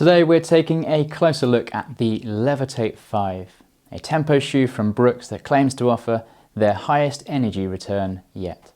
Today we're taking a closer look at the Levitate 5, a tempo shoe from Brooks that claims to offer their highest energy return yet.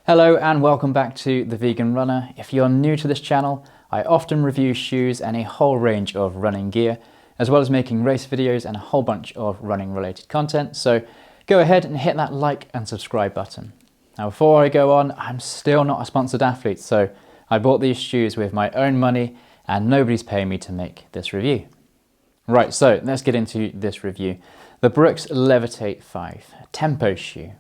Hello and welcome back to The Vegan Runner. If you're new to this channel, I often review shoes and a whole range of running gear, as well as making race videos and a whole bunch of running related content. So go ahead and hit that like and subscribe button. Now before I go on, I'm still not a sponsored athlete, so I bought these shoes with my own money and nobody's paying me to make this review. Right, so let's get into this review. The Brooks Levitate 5, a tempo shoe.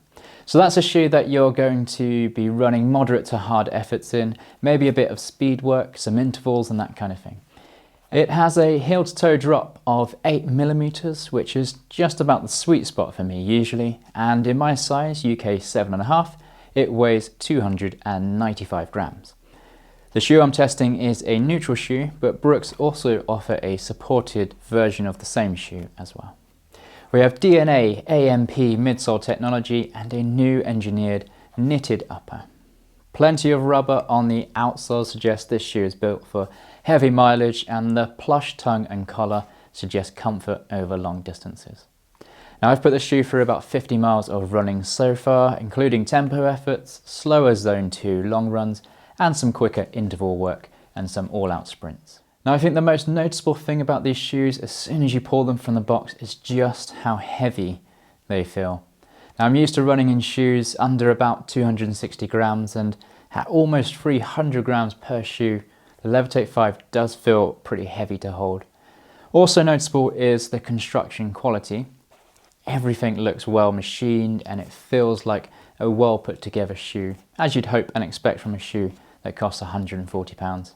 So that's a shoe that you're going to be running moderate to hard efforts in, maybe a bit of speed work, some intervals and that kind of thing. It has a heel to toe drop of 8mm, which is just about the sweet spot for me usually, and in my size, UK 7.5, it weighs 295 grams. The shoe I'm testing is a neutral shoe, but Brooks also offer a supported version of the same shoe as well. We have DNA, AMP midsole technology and a new engineered knitted upper. Plenty of rubber on the outsole suggests this shoe is built for heavy mileage, and the plush tongue and collar suggest comfort over long distances. Now I've put the shoe through about 50 miles of running so far, including tempo efforts, slower zone 2 long runs and some quicker interval work and some all-out sprints. Now I think the most noticeable thing about these shoes as soon as you pull them from the box is just how heavy they feel. Now I'm used to running in shoes under about 260 grams, and at almost 300 grams per shoe, the Levitate 5 does feel pretty heavy to hold. Also noticeable is the construction quality. Everything looks well machined and it feels like a well put together shoe, as you'd hope and expect from a shoe that costs £140.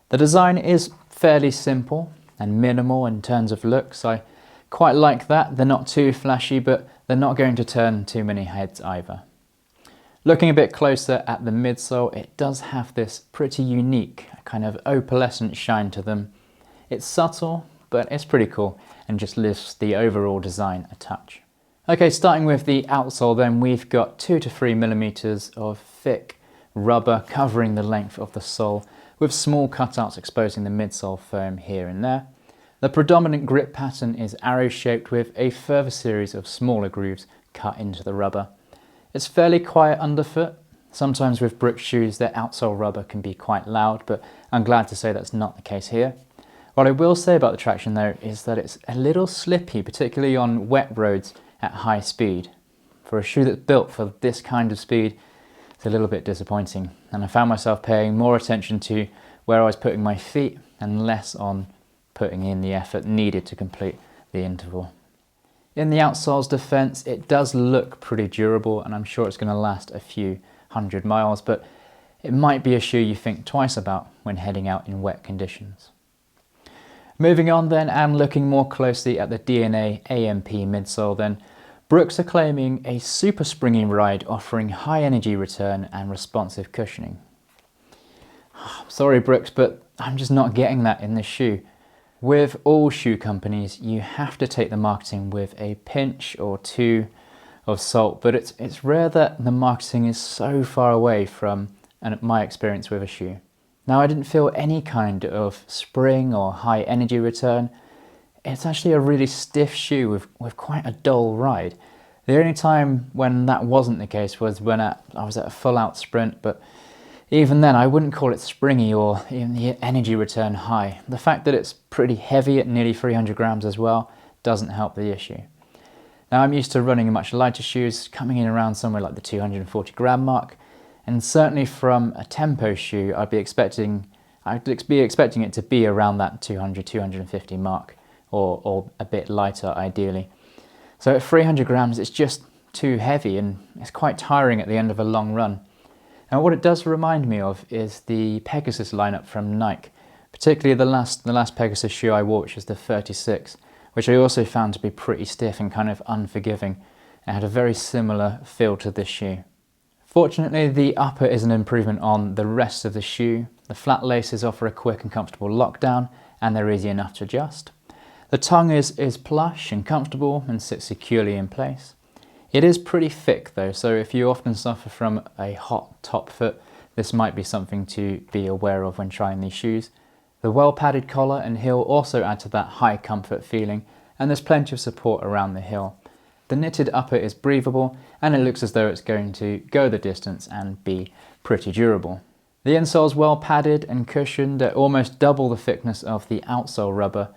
The design is fairly simple and minimal in terms of looks. I quite like that. They're not too flashy, but they're not going to turn too many heads either. Looking a bit closer at the midsole, it does have this pretty unique kind of opalescent shine to them. It's subtle, but it's pretty cool and just lifts the overall design a touch. Okay, starting with the outsole then, we've got 2 to 3mm of thick rubber covering the length of the sole, with small cutouts exposing the midsole foam here and there. The predominant grip pattern is arrow-shaped with a further series of smaller grooves cut into the rubber. It's fairly quiet underfoot. Sometimes with Brooks shoes their outsole rubber can be quite loud, but I'm glad to say that's not the case here. What I will say about the traction though is that it's a little slippy, particularly on wet roads at high speed. For a shoe that's built for this kind of speed, it's a little bit disappointing, and I found myself paying more attention to where I was putting my feet and less on putting in the effort needed to complete the interval. In the outsole's defense, it does look pretty durable and I'm sure it's going to last a few 100 miles, but it might be a shoe you think twice about when heading out in wet conditions. Moving on then and looking more closely at the DNA AMP midsole then, Brooks are claiming a super springy ride offering high energy return and responsive cushioning. Sorry Brooks, but I'm just not getting that in this shoe. With all shoe companies, you have to take the marketing with a pinch or two of salt, but it's rare that the marketing is so far away from my experience with a shoe. Now I didn't feel any kind of spring or high energy return. It's actually a really stiff shoe with quite a dull ride. The only time when that wasn't the case was when I was at a full out sprint, but even then I wouldn't call it springy or even the energy return high. The fact that it's pretty heavy at nearly 300 grams as well doesn't help the issue. Now I'm used to running much lighter shoes, coming in around somewhere like the 240 gram mark, and certainly from a tempo shoe I'd be expecting it to be around that 200, 250 mark, or a bit lighter ideally. So at 300 grams it's just too heavy and it's quite tiring at the end of a long run. Now what it does remind me of is the Pegasus lineup from Nike, particularly the last Pegasus shoe I wore, which was the 36, which I also found to be pretty stiff and kind of unforgiving. It had a very similar feel to this shoe. Fortunately, the upper is an improvement on the rest of the shoe. The flat laces offer a quick and comfortable lockdown, and they're easy enough to adjust. The tongue is plush and comfortable and sits securely in place. It is pretty thick though, so if you often suffer from a hot top foot, this might be something to be aware of when trying these shoes. The well-padded collar and heel also add to that high comfort feeling, and there's plenty of support around the heel. The knitted upper is breathable, and it looks as though it's going to go the distance and be pretty durable. The insole is well padded and cushioned at almost double the thickness of the outsole rubber.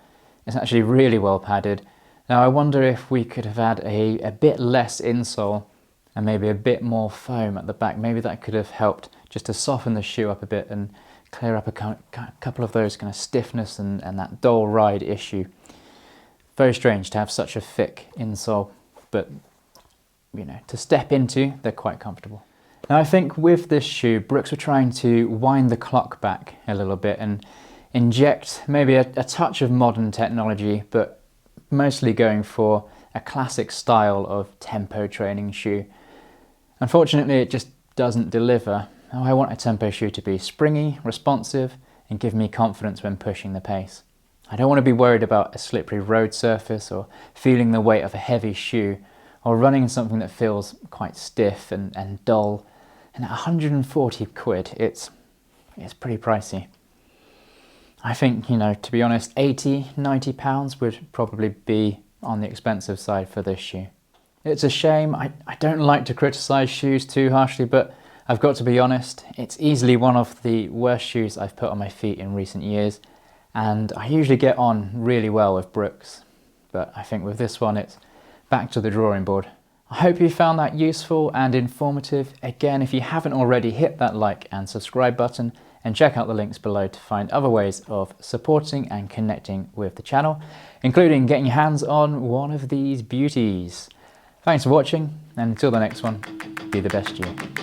It's actually really well padded. Now I wonder if we could have had a bit less insole and maybe a bit more foam at the back. Maybe that could have helped just to soften the shoe up a bit and clear up a couple of those kind of stiffness and that dull ride issue. Very strange to have such a thick insole, but you know, to step into, they're quite comfortable. Now I think with this shoe, Brooks were trying to wind the clock back a little bit and inject maybe a touch of modern technology, but mostly going for a classic style of tempo training shoe. Unfortunately, it just doesn't deliver. Now, I want a tempo shoe to be springy, responsive, and give me confidence when pushing the pace. I don't want to be worried about a slippery road surface or feeling the weight of a heavy shoe or running in something that feels quite stiff and dull. And at 140 quid, it's pretty pricey. I think, you know, to be honest, 80, 90 pounds would probably be on the expensive side for this shoe. It's a shame. I don't like to criticize shoes too harshly, but I've got to be honest, it's easily one of the worst shoes I've put on my feet in recent years, and I usually get on really well with Brooks, but I think with this one it's back to the drawing board. I hope you found that useful and informative. Again, if you haven't already, hit that like and subscribe button and check out the links below to find other ways of supporting and connecting with the channel, including getting your hands on one of these beauties. Thanks for watching, and until the next one, be the best you.